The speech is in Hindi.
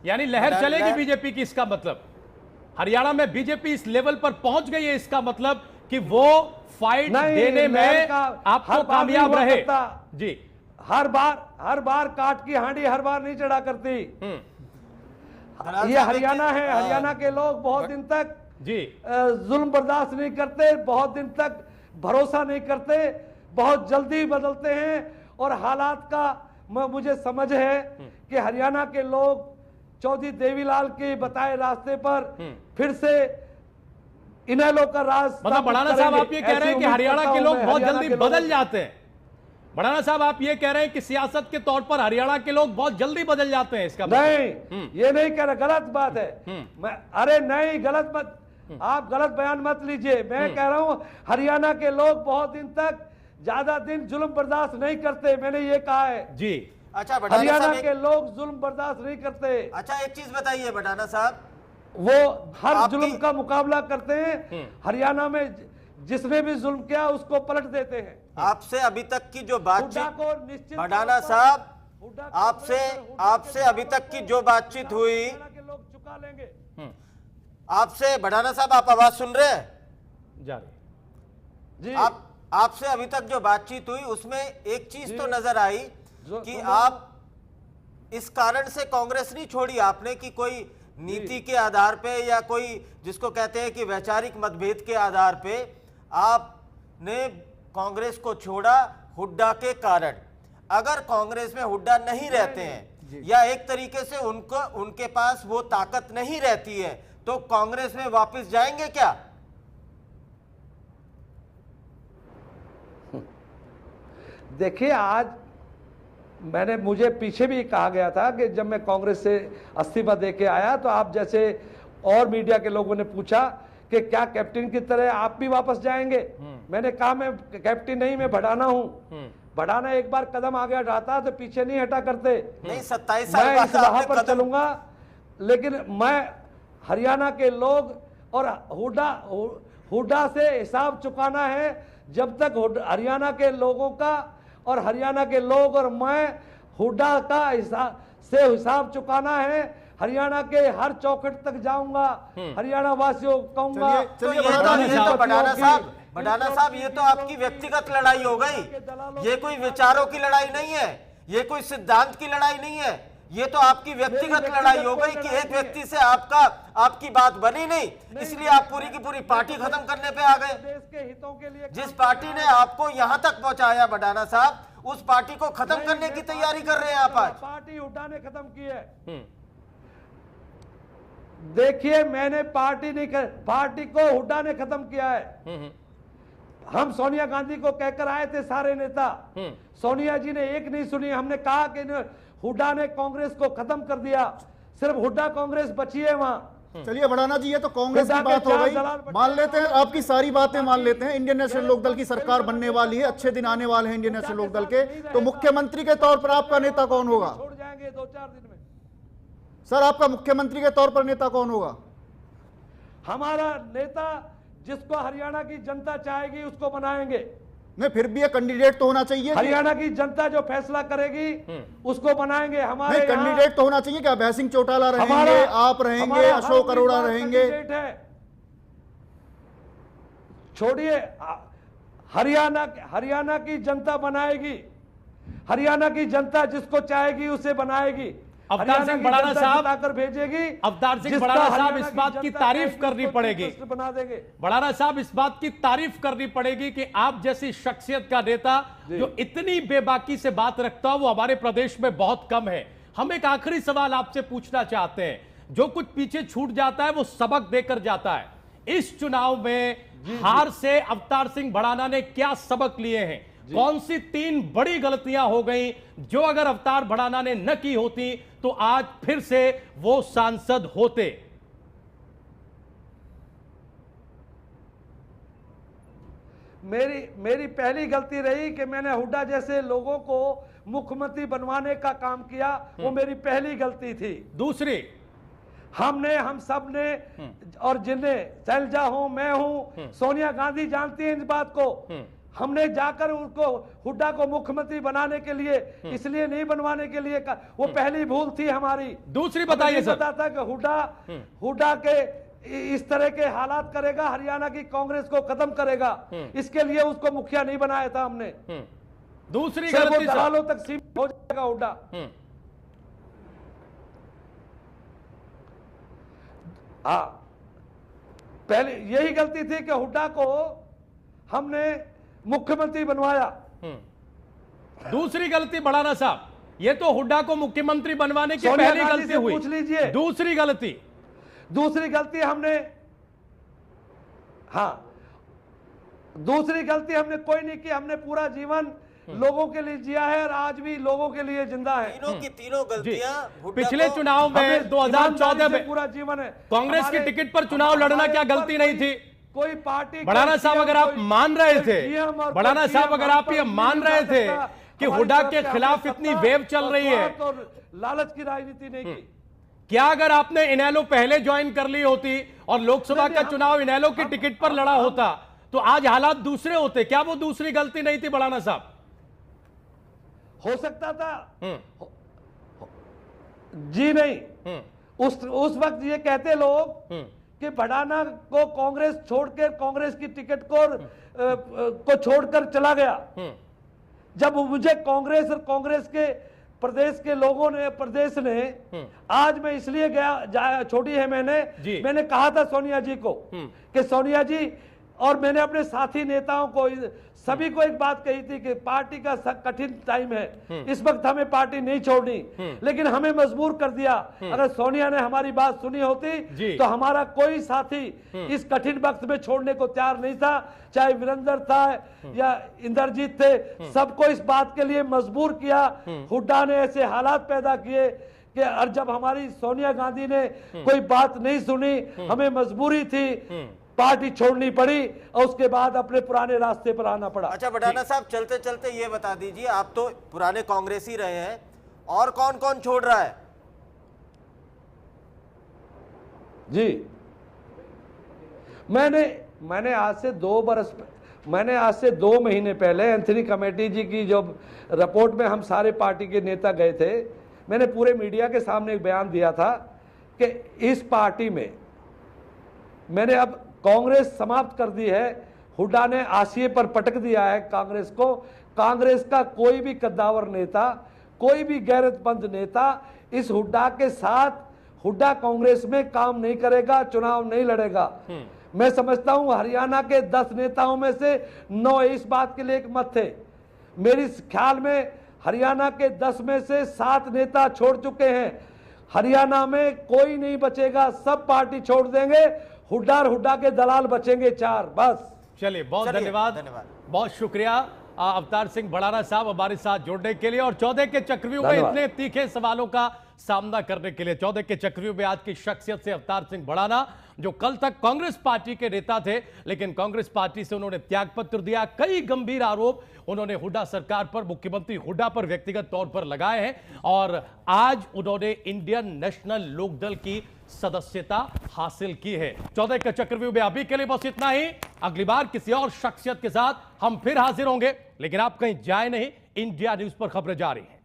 यानी लहर चलेगी बीजेपी की, इसका मतलब हरियाणा में बीजेपी इस लेवल पर पहुंच गई है, इसका मतलब कि वो फाइट देने में आपको कामयाब रहे। जी, हर बार काट की हांडी हर बार नहीं चढ़ा करती। ये हरियाणा है, हरियाणा के लोग बहुत दिन तक जी जुल्म बर्दाश्त नहीं करते, बहुत दिन तक भरोसा नहीं करते, बहुत जल्दी बदलते हैं। और हालात का मुझे समझ है कि हरियाणा के लोग चौधरी देवीलाल के बताए रास्ते पर फिर से इनेलो का राज, मतलब भड़ाना साहब आप ये कह रहे हैं कि हरियाणा के लोग बहुत जल्दी बदल जाते हैं। भड़ाना साहब आप ये कह रहे हैं कि सियासत के तौर पर हरियाणा के लोग बहुत जल्दी बदल जाते हैं, इसका नहीं, ये नहीं कह रहा, गलत बात है। अरे नहीं, गलत मत, आप गलत बयान मत लीजिए। मैं कह रहा हूं हरियाणा के लोग बहुत दिन तक, ज्यादा दिन जुल्म बर्दाश्त नहीं करते, मैंने ये कहा है जी। अच्छा, हरियाणा के लोग जुल्म बर्दाश्त नहीं करते। अच्छा, एक चीज बताइए भड़ाना साहब, वो हर जुल्म का मुकाबला करते हैं। हरियाणा में जिसने भी जुल्म किया उसको पलट देते हैं। आपसे अभी तक की जो बातचीत, को निश्चित भड़ाना साहब, आपसे अभी तक की जो बातचीत हुई, के लोग चुका लेंगे। आपसे भड़ाना साहब, आप आवाज सुन रहे हैं? जा रहे जी, आपसे अभी तक जो बातचीत हुई उसमें एक चीज तो नजर आई कि आप इस कारण से कांग्रेस नहीं छोड़ी आपने कि कोई नीति के आधार पे या कोई जिसको कहते हैं कि वैचारिक मतभेद के आधार पे आपने कांग्रेस को छोड़ा हुड्डा के कारण। अगर कांग्रेस में हुड्डा नहीं रहते हैं या एक तरीके से उनके पास वो ताकत नहीं रहती है तो कांग्रेस में वापस जाएंगे क्या? देखिए, आज मुझे पीछे भी कहा गया था कि जब मैं कांग्रेस से इस्तीफा दे के आया तो आप जैसे और मीडिया के लोगों ने पूछा कि क्या कैप्टन की तरह आप भी वापस जाएंगे। मैंने कहा मैं कैप्टन नहीं, मैं भड़ाना हूं। भड़ाना एक बार कदम आगे हटाता तो पीछे नहीं हटा करते। नहीं, 27 साल मैं इस राह पर चलूंगा, लेकिन मैं हरियाणा के लोग और हुड्डा से हिसाब चुकाना है। जब तक हरियाणा के लोगों का और हरियाणा के लोग और मैं हुड्डा का हिसाब चुकाना है। हरियाणा के हर चौखट तक जाऊंगा, हरियाणा वासियों को कहूंगा। भड़ाना साहब, ये तो आपकी व्यक्तिगत लड़ाई हो गई, ये कोई विचारों की लड़ाई नहीं है, ये कोई सिद्धांत की लड़ाई नहीं है, ये तो आपकी व्यक्तिगत लड़ाई हो गई कि एक व्यक्ति से आपकी बात बनी नहीं, इसलिए आप पूरी की पूरी पार्टी खत्म करने पे आ गए। देश के हितों के लिए जिस पार्टी ने आपको यहां तक पहुंचाया भड़ाना साहब, उस पार्टी को खत्म करने की तैयारी कर रहे हैं आप आज। पार्टी हुड्डा ने खत्म की है। देखिए, मैंने पार्टी को हुड्डा ने खत्म किया है। हम सोनिया गांधी को कहकर आए थे सारे नेता, सोनिया जी ने एक नहीं सुनी। हमने कहा कि हुड्डा ने कांग्रेस को खत्म कर दिया, सिर्फ हुड्डा कांग्रेस बची है वहां। चलिए भड़ाना जी, ये तो कांग्रेस की बात हो गई, मान लेते हैं आपकी सारी बातें मान लेते हैं। इंडियन नेशनल लोकदल की सरकार बनने वाली है, अच्छे दिन आने वाले हैं इंडियन नेशनल लोकदल के, तो मुख्यमंत्री के तौर पर आपका नेता कौन होगा? छोड़ जाएंगे 2-4 दिन में। सर, आपका मुख्यमंत्री के तौर पर नेता कौन होगा? हमारा नेता जिसको हरियाणा की जनता चाहेगी उसको बनाएंगे। नहीं, फिर भी एक कैंडिडेट तो होना चाहिए। हरियाणा की जनता जो फैसला करेगी उसको बनाएंगे। हमारे कैंडिडेट तो होना चाहिए। क्या भैंस सिंह चौटाला रहेंगे, आप रहेंगे, अशोक अरोड़ा रहेंगे? छोड़िए, हरियाणा की जनता बनाएगी। हरियाणा की जनता जिसको चाहेगी उसे बनाएगी। अवतार सिंह भड़ाना साहब भेजेगी। अवतार सिंह भड़ाना साहब इस बात की तारीफ करनी पड़ेगी, बना देंगे। भड़ाना साहब इस बात की तारीफ करनी पड़ेगी कि आप जैसी शख्सियत का नेता जो इतनी बेबाकी से बात रखता हो वो हमारे प्रदेश में बहुत कम है। हम एक आखिरी सवाल आपसे पूछना चाहते हैं, जो कुछ पीछे छूट जाता है वो सबक देकर जाता है। इस चुनाव में हार से अवतार सिंह भड़ाना ने क्या सबक लिए हैं? कौन सी 3 बड़ी गलतियां हो गई जो अगर अवतार भड़ाना ने न की होती तो आज फिर से वो सांसद होते? मेरी पहली गलती रही कि मैंने हुड्डा जैसे लोगों को मुख्यमंत्री बनवाने का काम किया, वो मेरी पहली गलती थी। दूसरी, हम सब ने और जिन्हें शैलजा हूं, मैं हूं, सोनिया गांधी जानती है इस बात को हमने जाकर उनको हुड्डा को मुख्यमंत्री बनाने के लिए इसलिए नहीं बनवाने के लिए वो पहली भूल थी हमारी। दूसरी बताइए सर। पता था कि हुड्डा के इस तरह के हालात करेगा, हरियाणा की कांग्रेस को खत्म करेगा, इसके लिए उसको मुखिया नहीं बनाया था हमने। दूसरी गलती दलालों तक सीमित हो जाएगा हुड्डा। हाँ, पहले यही गलती थी कि हुड्डा को हमने मुख्यमंत्री बनवाया। दूसरी गलती भड़ाना साहब, ये तो हुड्डा को मुख्यमंत्री बनवाने की पहली गलती हुई। पूछ लीजिए दूसरी गलती हमने, हाँ, दूसरी गलती हमने कोई नहीं की। हमने पूरा जीवन लोगों के लिए जिया है और आज भी लोगों के लिए जिंदा है। तीनों की तीनों गलतियां पिछले चुनाव में 2014 में पूरा जीवन है। कांग्रेस की टिकट पर चुनाव लड़ना क्या गलती नहीं थी? कोई पार्टी, भड़ाना साहब अगर आप मान रहे थे, भड़ाना साहब अगर आप ये मान रहे थे कि हुड्डा के खिलाफ इतनी वेव चल रही है, लालच की राजनीति नहीं की, क्या अगर आपने इनेलो पहले ज्वाइन कर ली होती और लोकसभा का चुनाव इनेलो की टिकट पर लड़ा होता तो आज हालात दूसरे होते? क्या वो दूसरी गलती नहीं थी भड़ाना साहब? हो सकता था जी नहीं। उस वक्त ये कहते लोग कि भड़ाना को कांग्रेस छोड़कर, कांग्रेस की टिकट को छोड़कर चला गया। जब मुझे कांग्रेस और कांग्रेस के प्रदेश के लोगों ने, प्रदेश ने आज मैं इसलिए गया छोड़ी है, मैंने कहा था सोनिया जी को कि सोनिया जी, और मैंने अपने साथी नेताओं को, सभी को एक बात कही थी कि पार्टी का कठिन टाइम है, इस वक्त हमें पार्टी नहीं छोड़नी, लेकिन हमें मजबूर कर दिया। अगर सोनिया ने हमारी बात सुनी होती तो हमारा कोई साथी इस कठिन वक्त में छोड़ने को तैयार नहीं था, चाहे वीरेंद्र था या इंद्रजीत थे, सबको इस बात के लिए मजबूर किया। हुड्डा ने ऐसे हालात पैदा किए कि और जब हमारी सोनिया गांधी ने कोई बात नहीं सुनी, हमें मजबूरी थी, पार्टी छोड़नी पड़ी और उसके बाद अपने पुराने रास्ते पर आना पड़ा। अच्छा भड़ाना साहब, चलते चलते ये बता दीजिए, आप तो पुराने कांग्रेसी रहे हैं, और कौन कौन छोड़ रहा है? जी, मैंने आज से 2 महीने पहले एंथनी कमेटी जी की जो रिपोर्ट में हम सारे पार्टी के नेता गए थे, मैंने पूरे मीडिया के सामने एक बयान दिया था कि इस पार्टी में मैंने अब कांग्रेस समाप्त कर दी है। हुड्डा ने हाशिए पर पटक दिया है कांग्रेस को। कांग्रेस का कोई भी कद्दावर नेता, कोई भी गैरतमंद नेता इस हुड्डा के साथ, हुड्डा कांग्रेस में काम नहीं करेगा, चुनाव नहीं लड़ेगा। मैं समझता हूं हरियाणा के 10 नेताओं में से 9 इस बात के लिए एक मत थे। मेरे ख्याल में हरियाणा के 10 में से 7 नेता छोड़ चुके हैं। हरियाणा में कोई नहीं बचेगा, सब पार्टी छोड़ देंगे, हुड्डा के दलाल बचेंगे 4 बस। चलिए, बहुत धन्यवाद, बहुत शुक्रिया अवतार सिंह भड़ाना साहब हमारे साथ जुड़ने के लिए और 14 के चक्रव्यूह में इतने तीखे सवालों का सामना करने के लिए। 14 के चक्रव्यूह में आज की शख्सियत से अवतार सिंह भड़ाना, जो कल तक कांग्रेस पार्टी के नेता थे, लेकिन कांग्रेस पार्टी से उन्होंने त्यागपत्र दिया। कई गंभीर आरोप उन्होंने हुड्डा सरकार पर, मुख्यमंत्री हुड्डा पर व्यक्तिगत तौर पर लगाए हैं और आज उन्होंने इंडियन नेशनल लोकदल की सदस्यता हासिल की है। 14 के चक्रव्यूह में अभी के लिए बस इतना ही। अगली बार किसी और शख्सियत के साथ हम फिर हाजिर होंगे, लेकिन आप कहीं जाए नहीं। इंडिया न्यूज पर खबरें जारी हैं।